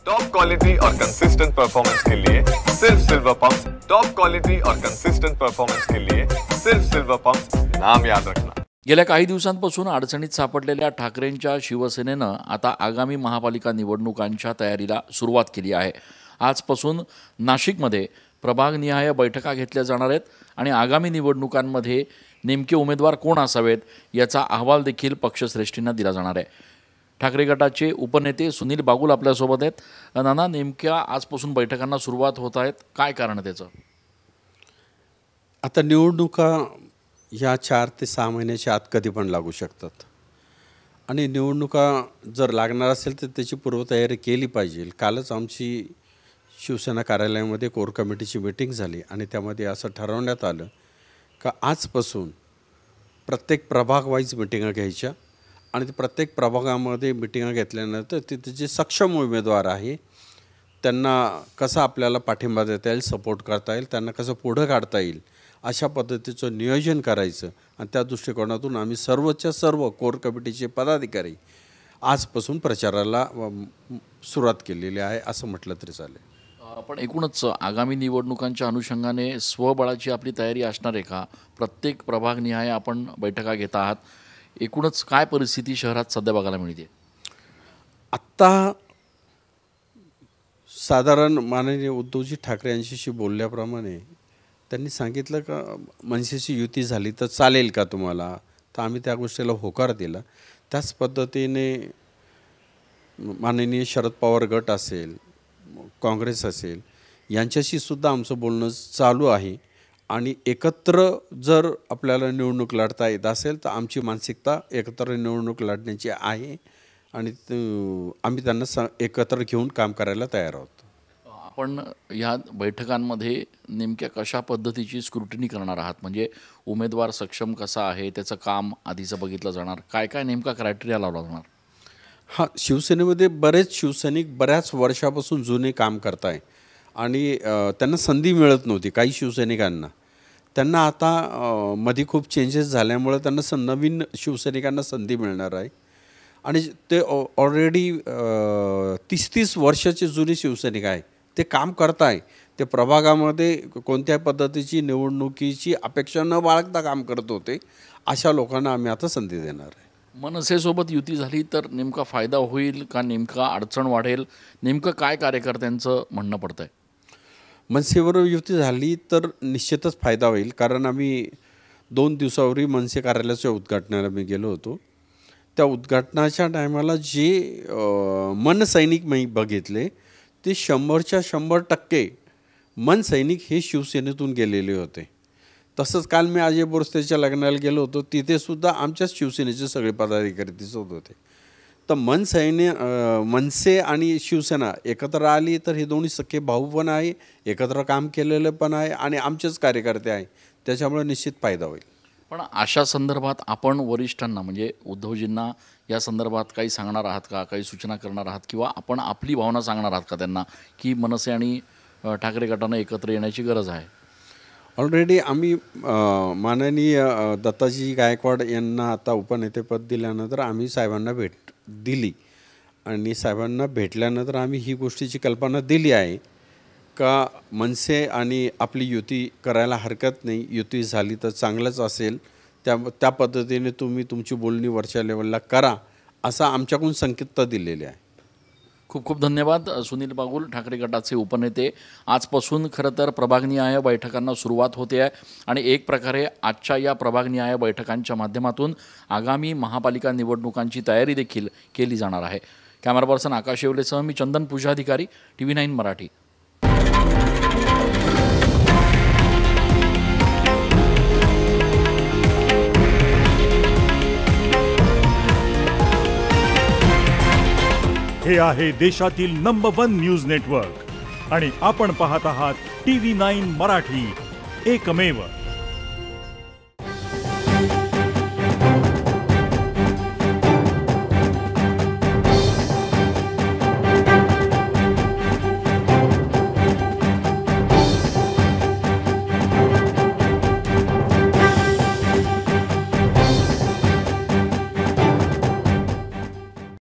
Top quality और consistent performance के लिए सिर्फ सिल्वर पंप्स। टॉप क्वालिटी और कंसिस्टेंट परफॉर्मेंस के लिए सिर्फ सिल्वर पंप्स, नाम याद रखना। गेल्या काही दिवसांपासून अडचणीत सापडलेल्या ठाकरेंच्या शिवसेनेनं आता आगामी महापालिका निवडणुकांच्या तयारीला सुरुवात केली आहे। आजपासून नाशिकमध्ये प्रभागनिहाय बैठका घेतल्या जाणार आहेत आणि आगामी निवडणुकांमध्ये नेमके उमेदवार कोण असावेत याचा अहवाल देखील पक्षश्रेष्ठींना दिला जाणार आहे। ठाकरे गटाचे उपनेते सुनील बागुल आपल्यासोबत आहेत। नाना, नेमक्या आजपासून बैठकांना सुरुवात होत आहेत, काय कारण त्याचं? आता निवडणुका या 4 ते 6 महिन्याच्या आत कधी पण लागू शकतात आणि निवडणुका जर लागणार असेल तर त्याची पूर्वतयारी केली पाहिजे। कालच आमची शिवसेना कार्यालयामध्ये कोर कमिटीची मीटिंग झाली आणि त्यामध्ये असं ठरवण्यात आलं का आजपासून प्रत्येक प्रभाग वाईज मिटिंगा घ्यायच्या आणि ते प्रत्येक प्रभागामध्ये मिटिंगा घेतल्यानंतर तिथे जे सक्षम उमेदवार आहे त्यांना कसं आपल्याला पाठिंबा देता येईल, सपोर्ट करता येईल, त्यांना कसं पुढं काढता येईल अशा पद्धतीचं नियोजन करायचं आणि त्या दृष्टिकोनातून आम्ही सर्वच्या सर्व कोर कमिटीचे पदाधिकारी आजपासून प्रचाराला सुरुवात केलेली आहे असं म्हटलं तरी चालेल। पण एकूणच आगामी निवडणुकांच्या अनुषंगाने स्वबळाची आपली तयारी असणार आहे का? प्रत्येक प्रभागनिहाय आपण बैठका घेत आहात, एकूणच काय परिस्थिती शहरात सध्या बघायला मिळते? आत्ता साधारण माननीय उद्धवजी ठाकरे यांच्याशी बोलल्याप्रमाणे त्यांनी सांगितलं का मनसेची युती झाली तर चालेल का तुम्हाला, तर आम्ही त्या गोष्टीला होकार दिला। त्याच पद्धतीने माननीय शरद पवार गट असेल, काँग्रेस असेल, यांच्याशी सुद्धा आमचं बोलणं चालू आहे आणि एकत्र जर आपल्याला निवडणूक लढता येत असेल तर आमची मानसिकता एकत्र निवडणूक लढण्याची आहे आणि आम्ही त्यांना एकत्र घेऊन काम करायला तयार आहोत। आपण ह्या बैठकांमध्ये नेमक्या कशा पद्धतीची स्क्रुटिनी करणार आहात? म्हणजे उमेदवार सक्षम कसा आहे त्याचं काम आधीचं बघितलं जाणार, काय काय नेमका क्रायटेरिया लावला जाणार? हां, शिवसेनेमध्ये बरेच शिवसैनिक बऱ्याच वर्षापासून जुने काम करत आहे आणि त्यांना संधी मिळत नव्हती काही शिवसैनिकांना। त्यांना आता मध्ये खूप चेंजेस झाल्यामुळे त्यांना नवीन शिवसैनिकांना संधी मिळणार आहे आणि ते ऑलरेडी 30-30 वर्षाचे जुने शिवसैनिक आहे, ते काम करत आहे। ते प्रभागामध्ये कोणत्या पद्धतीची निवडणुकीची अपेक्षा न बाळगता काम करत होते, अशा लोकांना आम्ही आता संधी देणार आहे। मनसेसोबत युती झाली तर नेमका फायदा होईल का नेमका अडचण वाढेल, नेमकं काय कार्यकर्त्यांचं म्हणणं पडतं आहे? मनसेवर युती झाली तर निश्चितच फायदा होईल, कारण आम्ही 2 दिवसापूर्वी मनसे कार्यालयाच्या उद्घाटनाला मी गेलो होतो। त्या उद्घाटनाच्या टायमाला जे मनसैनिक मी बघितले ते 100च्या 100% मनसैनिक हे शिवसेनेतून गेलेले होते। तसंच काल मी अजय बोरस्तेच्या लग्नाला गेलो होतो, तिथेसुद्धा आमच्याच शिवसेनेचे सगळे पदाधिकारी दिसत होते। तर मनसे आणि शिवसेना एकत्र आली तर हे दोन्ही सख्खे भाऊ पण आहे, एकत्र काम केलेलं पण आहे आणि आमचेच कार्यकर्ते आहे, त्याच्यामुळे निश्चित फायदा होईल। पण अशा संदर्भात आपण वरिष्ठांना म्हणजे उद्धवजींना या संदर्भात काही सांगणार आहात का, काही सूचना करणार आहात किंवा आपण आपली भावना सांगणार आहात का त्यांना की मनसे आणि ठाकरे गटानं एकत्र येण्याची गरज आहे? ऑलरेडी आम्ही माननीय दत्ताजी गायकवाड यांना आता उपनेतेपद दिल्यानंतर आम्ही साहेबांना भेट दिली आणि साहेबांना भेटल्यानंतर आम्ही ही गोष्टीची कल्पना दिली आहे का मनसे आणि आपली युती करायला हरकत नाही, युती झाली तर चांगलंच असेल, त्या पद्धतीने तुम्ही तुमची बोलणी वरच्या लेवलला करा असं आमच्याकडून संकेत दिलेले आहे। खूप खूप धन्यवाद सुनील बागुल, ठाकरे गटाचे उपनेते। आजपासून खरं तर प्रभागनिहाय बैठकांना सुरुवात होते आहे आणि एक प्रकारे आजच्या या प्रभागनिहाय बैठकांच्या माध्यमातून आगामी महापालिका निवडणुकांची तयारी देखील केली जाणार आहे। कॅमेरा पर्सन आकाश येवलेसह मी चंदन पूजाधिकारी, TV9 मराठी। हे आहे देशातील नंबर 1 न्यूज नेटवर्क आणि आपण पाहत आहात TV9 मराठी, एकमेव।